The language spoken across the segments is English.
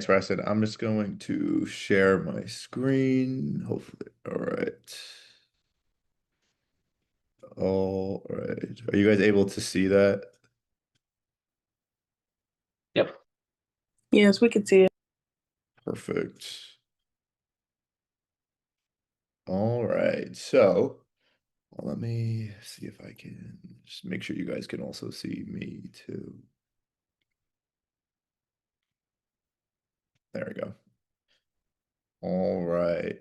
Preston. I'm just going to share my screen. Hopefully. All right. All right. Are you guys able to see that? Yep. Yes, we could see it. Perfect. All right. So let me see if I can just make sure you guys can also see me too. There we go. All right.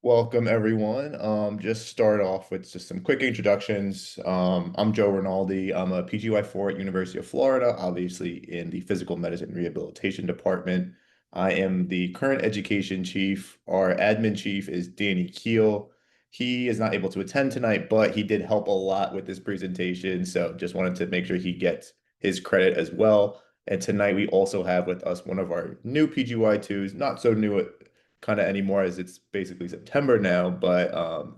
Welcome everyone. Just start off with just some quick introductions. I'm Joe Rinaldi. I'm a PGY4 at University of Florida, obviously in the Physical Medicine Rehabilitation Department. I am the current education chief. Our admin chief is Danny Keel. He is not able to attend tonight, but he did help a lot with this presentation, so just wanted to make sure he gets his credit as well. And tonight we also have with us one of our new PGY2s, not so new kind of anymore as it's basically September now, but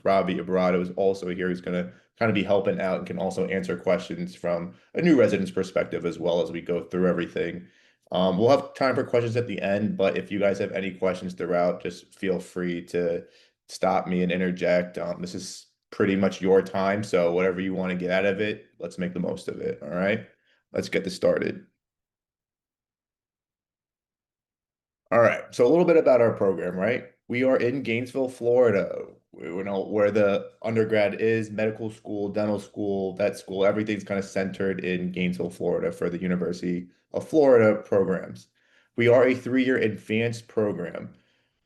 Robbie Ibarado is also here. He's going to kind of be helping out and can also answer questions from a new resident's perspective as well as we go through everything. We'll have time for questions at the end, but if you guys have any questions throughout, just feel free to stop me and interject. This is pretty much your time, so whatever you want to get out of it, let's make the most of it. All right, let's get this started. All right. So a little bit about our program, right? We are in Gainesville, Florida. We know where the undergrad is, medical school, dental school, vet school, everything's kind of centered in Gainesville, Florida for the University of Florida programs. We are a 3-year advanced program.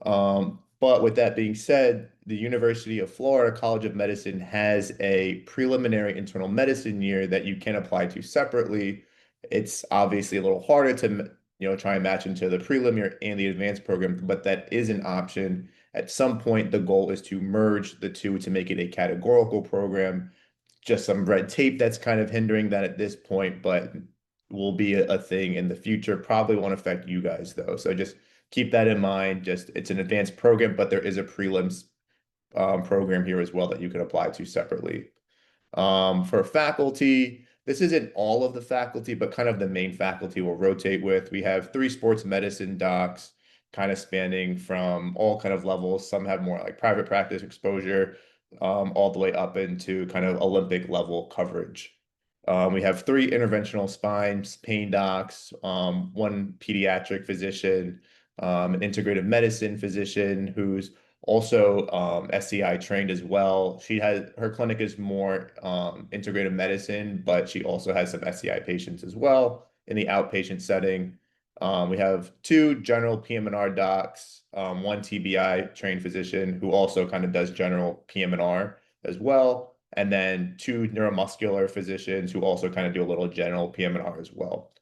But with that being said, the University of Florida College of Medicine has a preliminary internal medicine year that you can apply to separately. It's obviously a little harder to try and match into the prelim year and the advanced program, but that is an option. At some point, the goal is to merge the two to make it a categorical program. Just some red tape that's kind of hindering that at this point, but will be a thing in the future. Probably won't affect you guys though. So just keep that in mind. Just it's an advanced program, but there is a prelims program here as well that you can apply to separately. For faculty, this isn't all of the faculty, but kind of the main faculty we'll rotate with. We have 3 sports medicine docs, kind of spanning from all kind of levels. Some have more like private practice exposure, all the way up into kind of Olympic level coverage. We have 3 interventional spine pain docs, 1 pediatric physician, an integrative medicine physician who's also SCI trained as well. She has her clinic is more integrative medicine, but she also has some SCI patients as well in the outpatient setting. We have 2 general PM&R docs, 1 TBI trained physician who also kind of does general PM&R as well, and then 2 neuromuscular physicians who also kind of do a little general PM&R as well.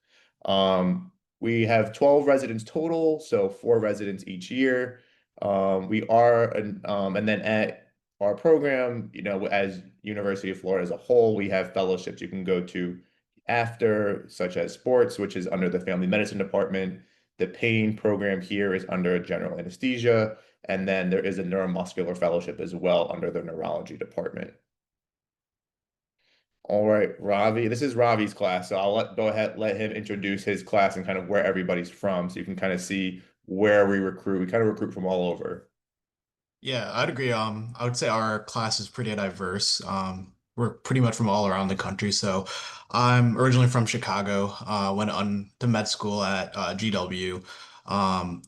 We have 12 residents total, so 4 residents each year. And then at our program, as University of Florida as a whole, we have fellowships you can go to after, such as sports, which is under the family medicine department. The pain program here is under general anesthesia, and then there is a neuromuscular fellowship as well under the neurology department. All right, Ravi. This is Ravi's class, so go ahead, let him introduce his class and kind of where everybody's from, so you can kind of see where we recruit. We kind of recruit from all over. Yeah, I'd agree. I would say our class is pretty diverse. We're pretty much from all around the country. So I'm originally from Chicago, went on to med school at GW.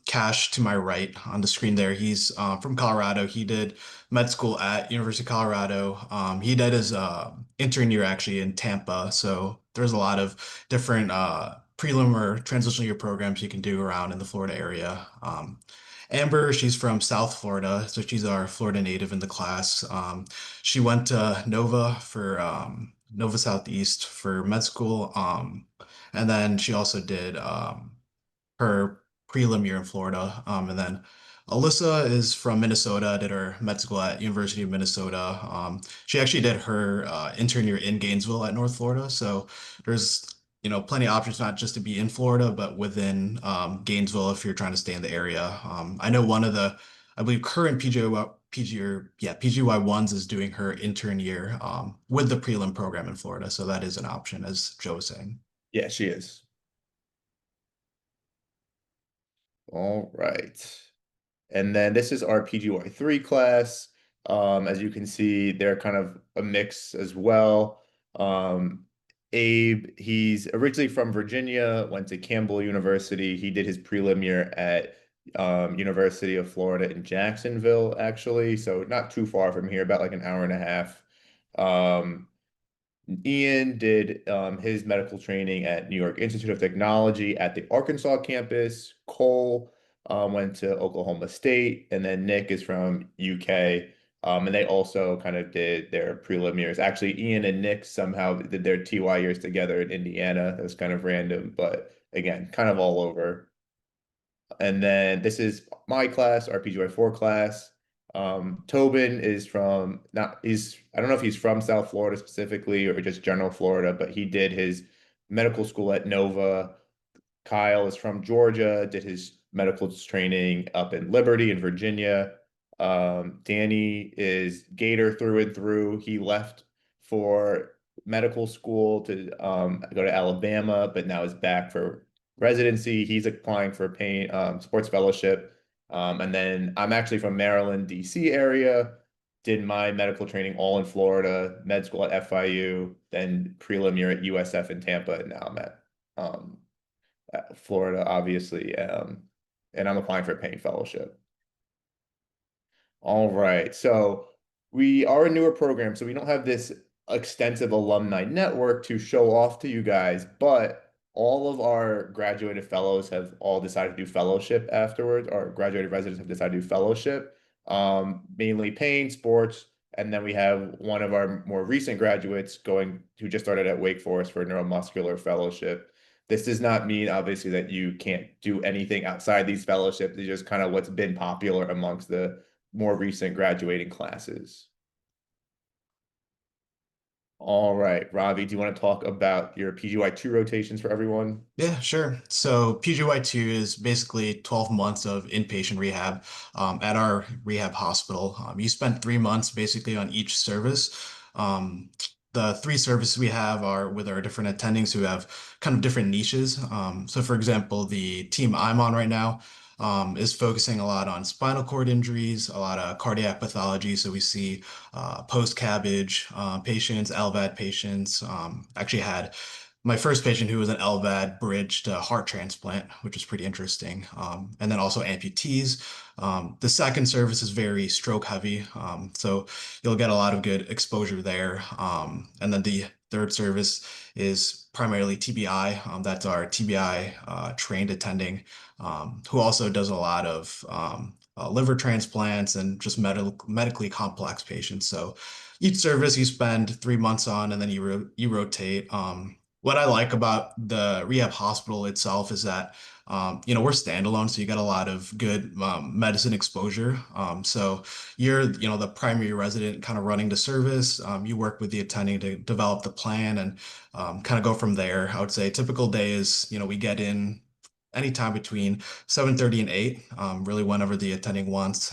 Cash to my right on the screen there, he's from Colorado. He did med school at University of Colorado. He did his intern year actually in Tampa. So there's a lot of different prelim or transitional year programs you can do around in the Florida area. Amber, she's from South Florida, so she's our Florida native in the class. She went to Nova Southeast for med school, and then she also did her prelim year in Florida. And then Alyssa is from Minnesota, did her med school at University of Minnesota. She actually did her intern year in Gainesville at North Florida. So there's plenty of options, not just to be in Florida, but within Gainesville if you're trying to stay in the area. I know one of the, I believe, current PGY ones is doing her intern year with the prelim program in Florida. So that is an option, as Joe was saying. Yeah, she is. All right. And then this is our PGY3 class. As you can see, they're kind of a mix as well. Um, Abe, he's originally from Virginia, went to Campbell University. He did his prelim year at University of Florida in Jacksonville, actually. So not too far from here, about like an hour and a half. Um, Ian did his medical training at New York Institute of Technology at the Arkansas campus. Cole went to Oklahoma State, and then Nick is from UK. And they also kind of did their prelim years. Actually, Ian and Nick somehow did their TY years together in Indiana. That was kind of random, but again, kind of all over. And then this is my class, our PGY4 class. Tobin is from not he's I don't know if he's from South Florida specifically or just general Florida, but he did his medical school at Nova. Kyle is from Georgia, did his medical training up in Liberty in Virginia. Danny is Gator through and through. He left for medical school to go to Alabama, but now is back for residency. He's applying for a pain sports fellowship. And then I'm actually from Maryland, DC area. Did my medical training all in Florida, med school at FIU, then prelim year at USF in Tampa, and now I'm at um, Florida, obviously, and I'm applying for a paying fellowship. All right. So we are a newer program, so we don't have this extensive alumni network to show off to you guys, but all of our graduated fellows have all decided to do fellowship afterwards, or graduated residents have decided to do fellowship, mainly pain, sports, and then we have one of our more recent graduates going who just started at Wake Forest for neuromuscular fellowship. This does not mean, obviously, that you can't do anything outside these fellowships. It's just kind of what's been popular amongst the more recent graduating classes. All right, Ravi, do you want to talk about your PGY2 rotations for everyone? Yeah, sure. So PGY2 is basically 12 months of inpatient rehab at our rehab hospital. You spend 3 months basically on each service. Um, the three services we have are with our different attendings who have kind of different niches. So, for example, the team I'm on right now is focusing a lot on spinal cord injuries, a lot of cardiac pathology. So we see post-CABG patients, LVAD patients. Actually had my first patient who was an LVAD bridge to heart transplant, which was pretty interesting. And then also amputees. The second service is very stroke heavy. So you'll get a lot of good exposure there. And then the third service is primarily TBI. That's our TBI trained attending, who also does a lot of liver transplants and just medically complex patients. So each service you spend 3 months on, and then you rotate. What I like about the rehab hospital itself is that, we're standalone, so you got a lot of good medicine exposure. So you're, the primary resident kind of running the service. You work with the attending to develop the plan and kind of go from there. I would say a typical day is, we get in anytime between 7:30 and 8, really whenever the attending wants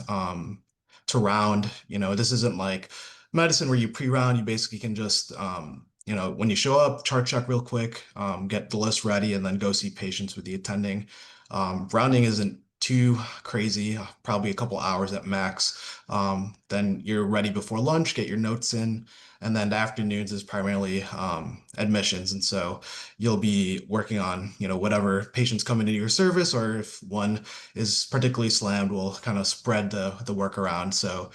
to round. This isn't like medicine where you pre-round, you basically can just when you show up, chart check real quick, get the list ready, and then go see patients with the attending. Rounding isn't too crazy, probably a couple hours at max. Then you're ready before lunch, get your notes in, and then the afternoons is primarily admissions. And so you'll be working on, whatever patients come into your service, or if one is particularly slammed, we'll kind of spread the work around. So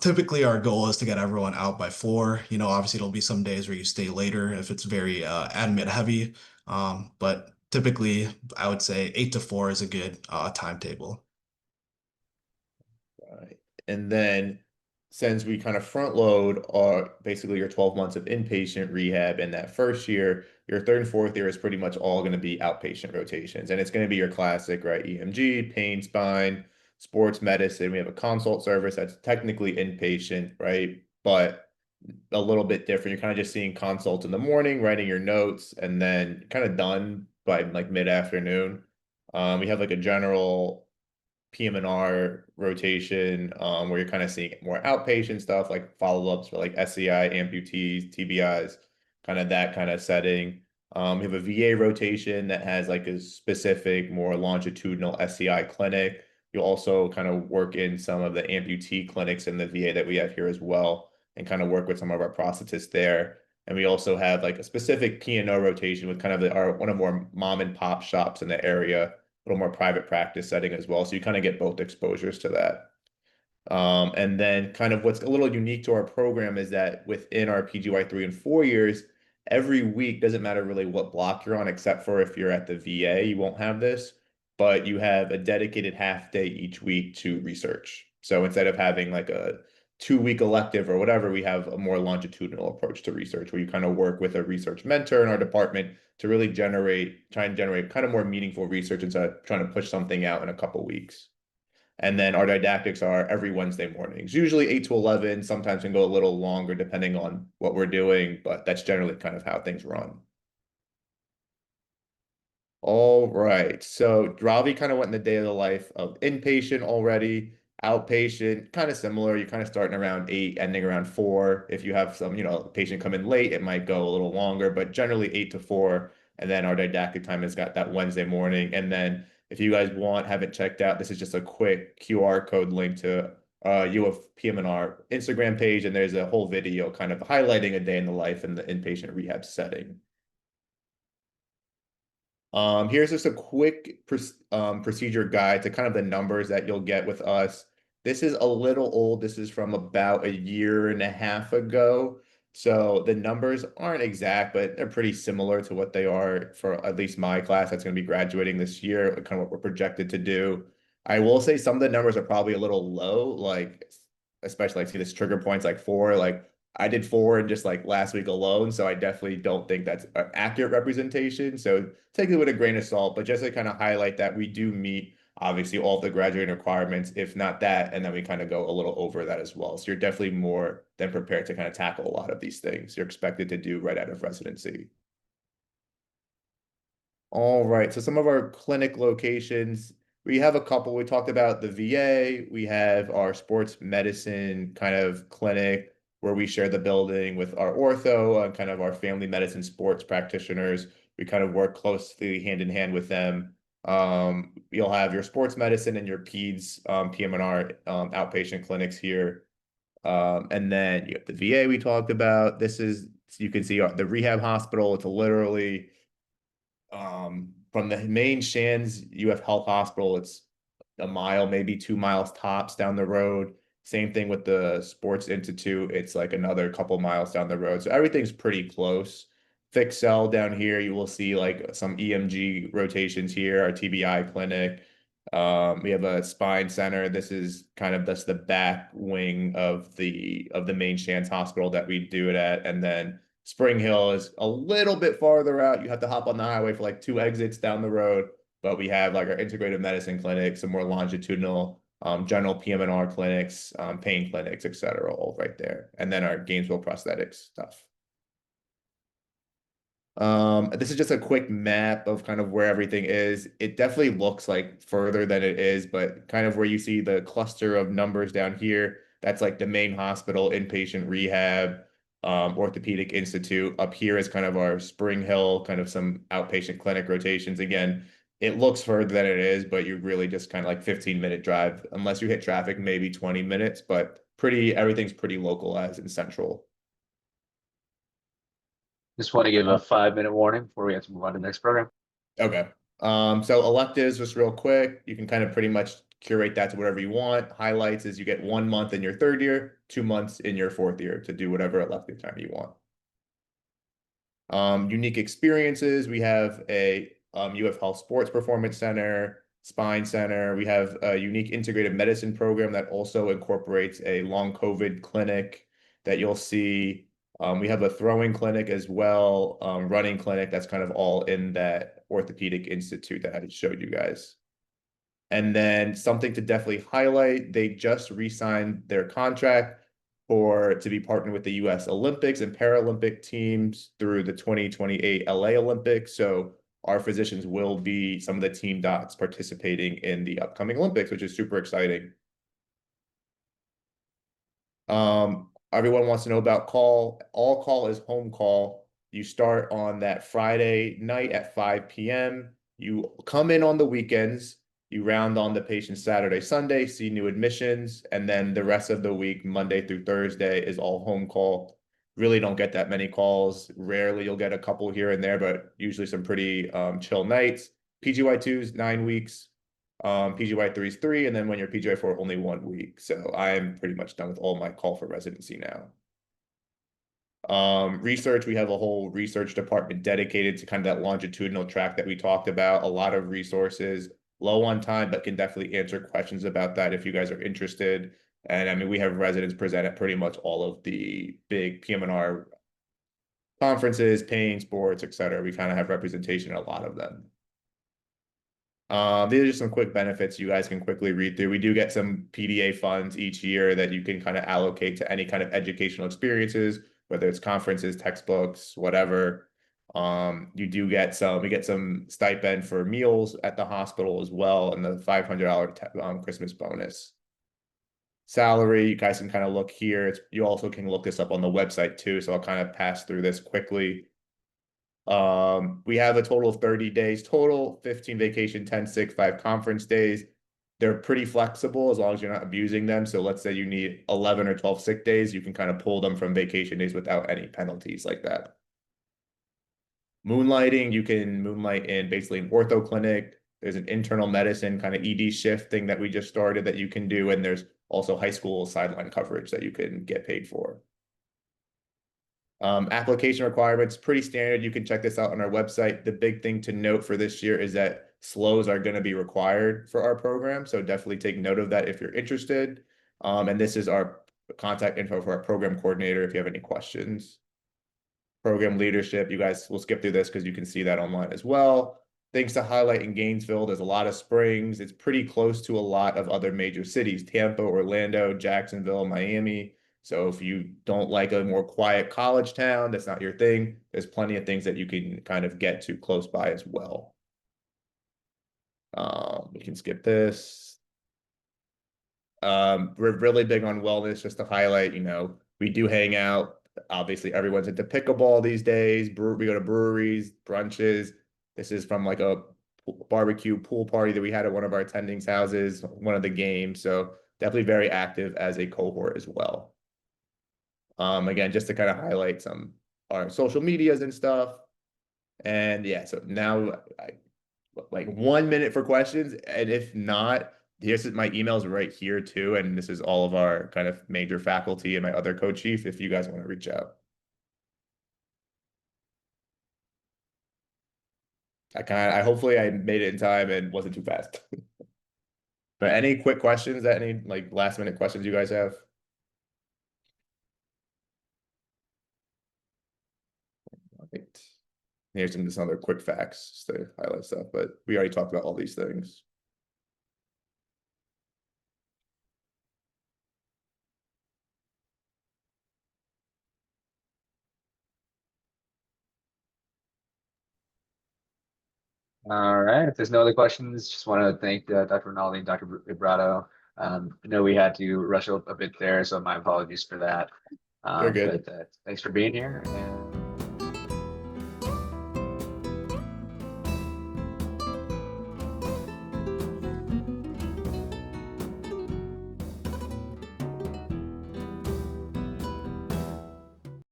typically, our goal is to get everyone out by 4. Obviously, there'll be some days where you stay later if it's very admit heavy. But typically, I would say 8 to 4 is a good timetable. Right. And then since we kind of front load our basically your 12 months of inpatient rehab in that first year, your third and fourth year is pretty much all going to be outpatient rotations. And it's going to be your classic, right? EMG, pain, spine, sports medicine. We have a consult service that's technically inpatient, right? But a little bit different. You're kind of just seeing consults in the morning, writing your notes, and then kind of done by like mid-afternoon. We have like a general PM&R rotation, where you're kind of seeing more outpatient stuff like follow-ups for like SCI, amputees, TBIs, kind of that kind of setting. We have a VA rotation that has like a specific, more longitudinal SCI clinic. You'll also kind of work in some of the amputee clinics in the VA that we have here as well, and kind of work with some of our prosthetists there. And we also have like a specific P&O rotation with kind of one of our mom and pop shops in the area, a little more private practice setting as well. So you kind of get both exposures to that. And then kind of what's a little unique to our program is that within our PGY 3 and 4 years, every week doesn't matter really what block you're on, except for if you're at the VA, you won't have this, but you have a dedicated half day each week to research. So instead of having like a 2 week elective or whatever, we have a more longitudinal approach to research where you kind of work with a research mentor in our department to really try and generate kind of more meaningful research instead of trying to push something out in a couple weeks. And then our didactics are every Wednesday mornings, usually 8 to 11. Sometimes can go a little longer depending on what we're doing, but that's generally kind of how things run. All right. So Ravi kind of went in the day of the life of inpatient already, outpatient, kind of similar. You're kind of starting around 8, ending around 4. If you have some, patient come in late, it might go a little longer, but generally 8 to 4. And then our didactic time has got that Wednesday morning. And then if you guys haven't checked out, this is just a quick QR code link to UF PM&R Instagram page. And there's a whole video kind of highlighting a day in the life in the inpatient rehab setting. Here's just a quick procedure guide to kind of the numbers that you'll get with us. This is a little old. This is from about a year and a half ago. So the numbers aren't exact, but they're pretty similar to what they are for at least my class that's going to be graduating this year, kind of what we're projected to do. I will say some of the numbers are probably a little low, like especially like see this trigger points like 4, like I did 4 in just like last week alone, so I definitely don't think that's an accurate representation. So take it with a grain of salt, but just to kind of highlight that we do meet obviously all of the graduating requirements, if not that, and then we kind of go a little over that as well. So you're definitely more than prepared to kind of tackle a lot of these things you're expected to do right out of residency. All right, so some of our clinic locations, we have a couple. We talked about the VA. We have our sports medicine kind of clinic where we share the building with our ortho and kind of our family medicine sports practitioners. We kind of work closely hand in hand with them. You'll have your sports medicine and your peds PM&R outpatient clinics here. And then you have the VA we talked about. This is, you can see the rehab hospital. It's literally from the main Shands UF Health Hospital, it's a mile, maybe 2 miles tops down the road. Same thing with the Sports Institute. It's like another couple miles down the road. So everything's pretty close. Fixed cell down here, you will see like some EMG rotations here, our TBI clinic. We have a spine center. This is kind of that's the back wing of the main Shands Hospital that we do it at. And then Spring Hill is a little bit farther out. You have to hop on the highway for like 2 exits down the road. But we have like our integrative medicine clinic, some more longitudinal general PM&R clinics, pain clinics, et cetera, all right there. And then our Gainesville prosthetics stuff. This is just a quick map of kind of where everything is. It definitely looks like further than it is, but kind of where you see the cluster of numbers down here, that's like the main hospital, inpatient rehab, orthopedic institute. Up here is kind of our Spring Hill, kind of some outpatient clinic rotations. Again, it looks further than it is, but you really just kind of like 15-minute drive, unless you hit traffic, maybe 20 minutes, but everything's pretty localized and central. Just want to give a 5-minute warning before we have to move on to the next program. Okay. So electives, just real quick, you can kind of pretty much curate that to whatever you want. Highlights is you get 1 month in your 3rd year, 2 months in your 4th year to do whatever elective time you want. Unique experiences, we have a UF Health Sports Performance Center, Spine Center. We have a unique integrated medicine program that also incorporates a long COVID clinic that you'll see. We have a throwing clinic as well, running clinic. That's kind of all in that orthopedic institute that I showed you guys. And then something to definitely highlight, they just re-signed their contract to be partnered with the US Olympics and Paralympic teams through the 2028 LA Olympics. So our physicians will be some of the team docs participating in the upcoming Olympics, which is super exciting. Everyone wants to know about call. All call is home call. You start on that Friday night at 5 p.m. You come in on the weekends. You round on the patient Saturday, Sunday, see new admissions, and then the rest of the week, Monday through Thursday, is all home call. Really don't get that many calls. Rarely you'll get a couple here and there, but usually some pretty chill nights. PGY2 is 9 weeks. PGY3 is 3, and then when you're PGY4, only 1 week. So I'm pretty much done with all my call for residency now. Research, we have a whole research department dedicated to kind of that longitudinal track that we talked about. A lot of resources, low on time, but can definitely answer questions about that if you guys are interested. And I mean, we have residents present at pretty much all of the big PM&R conferences, pain, sports, et cetera. We kind of have representation in a lot of them. These are just some quick benefits you guys can quickly read through. We do get some PDA funds each year that you can kind of allocate to any kind of educational experiences, whether it's conferences, textbooks, whatever. We get some stipend for meals at the hospital as well, and the $500 Christmas bonus. Salary, you guys can kind of look here. You also can look this up on the website too, so I'll kind of pass through this quickly. We have a total of 30 days total, 15 vacation, 10 sick, 5 conference days. They're pretty flexible as long as you're not abusing them. So let's say you need 11 or 12 sick days, you can kind of pull them from vacation days without any penalties like that. Moonlighting, you can moonlight in basically an ortho clinic. There's an internal medicine kind of ED shift thing that we just started that you can do. And there's also high school sideline coverage that you can get paid for. Application requirements, pretty standard. You can check this out on our website. The big thing to note for this year is that SLOs are going to be required for our program. So definitely take note of that if you're interested. And this is our contact info for our program coordinator if you have any questions. Program leadership, you guys will skip through this because you can see that online as well. Things to highlight in Gainesville, there's a lot of springs. It's pretty close to a lot of other major cities, Tampa, Orlando, Jacksonville, Miami. So if you don't like a more quiet college town, that's not your thing, there's plenty of things that you can kind of get to close by as well. We can skip this. We're really big on wellness, just to highlight, we do hang out. Obviously, everyone's into pickleball these days. We go to breweries, brunches. This is from like a barbecue pool party that we had at one of our attendings' houses, one of the games. So definitely very active as a cohort as well. Again, just to kind of highlight some our social medias and stuff. And yeah, so now like 1 minute for questions. And if not, here's my emails right here too. And this is all of our kind of major faculty and my other co-chief if you guys want to reach out. Hopefully I made it in time and wasn't too fast. But any quick questions, any like last minute questions you guys have? Right. Here's some other quick facts just to highlight stuff, but we already talked about all these things. All right. If there's no other questions, just want to thank Dr. Rinaldi and Dr. Vibrato. I know we had to rush a bit there, so my apologies for that. You're good. But thanks for being here. And